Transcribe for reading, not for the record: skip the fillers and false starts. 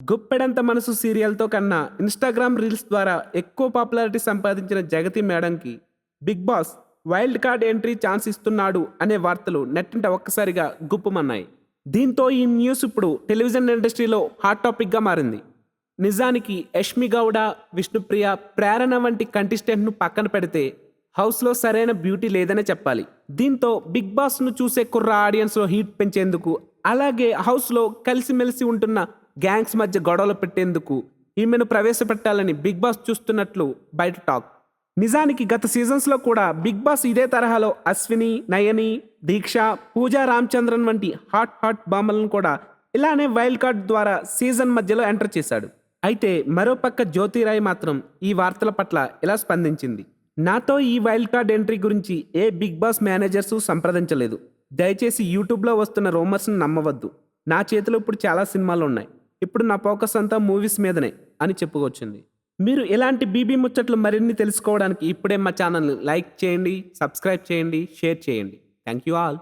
గుప్పెడంత మనసు సీరియల్తో కన్నా Instagram reels ద్వారా ఎక్కువ పాపులారిటీ సంపాదించిన జగతి మేడంకి Bigg Boss wild card entry chance ఇస్తున్నాడు అనే వార్తలు నెట్టింట ఒక్కసారిగా గుప్పుమన్నాయి. దీంతో ఈ న్యూస్ ఇప్పుడు టెలివిజన్ ఇండస్ట్రీలో హాట్ టాపిక్గా మారింది. నిజానికి యష్మి గౌడ, విష్ణుప్రియ, ప్రేరణ వంటి కంటెస్టెంట్ను పక్కన పెడితే హౌస్లో సరైన బ్యూటీ లేదనే చెప్పాలి. దీంతో బిగ్ బాస్ను చూసే కుర్ర ఆడియన్స్లో హీట్ పెంచేందుకు, అలాగే హౌస్లో కలిసిమెలిసి ఉంటున్న గ్యాంగ్స్ మధ్య గొడవలు పెట్టేందుకు ఈమెను ప్రవేశపెట్టాలని బిగ్ బాస్ చూస్తున్నట్లు బయట టాక్. నిజానికి గత సీజన్స్లో కూడా బిగ్ బాస్ ఇదే తరహాలో అశ్విని, నయని, దీక్ష, పూజా రామచంద్రన్ వంటి హాట్ బాంబలను కూడా ఇలానే వైల్డ్ కార్డ్ ద్వారా సీజన్ మధ్యలో ఎంటర్ చేశాడు. అయితే మరోపక్క జ్యోతిరాయ్ మాత్రం ఈ వార్తల పట్ల ఇలా స్పందించింది. నాతో ఈ వైల్డ్ కార్డ్ ఎంట్రీ గురించి ఏ బిగ్ బాస్ మేనేజర్స్ సంప్రదించలేదు. దయచేసి యూట్యూబ్లో వస్తున్న రూమర్స్ని నమ్మవద్దు. నా చేతిలో ఇప్పుడు చాలా సినిమాలు ఉన్నాయి. ఇప్పుడు నా ఫోకస్ అంతా మూవీస్ మీదనే అని చెప్పుకొచ్చింది. మీరు ఇలాంటి బీబీ ముచ్చట్లు మరిన్ని తెలుసుకోవడానికి ఇప్పుడే మా ఛానల్ని లైక్ చేయండి, సబ్స్క్రైబ్ చేయండి, షేర్ చేయండి. Thank you all.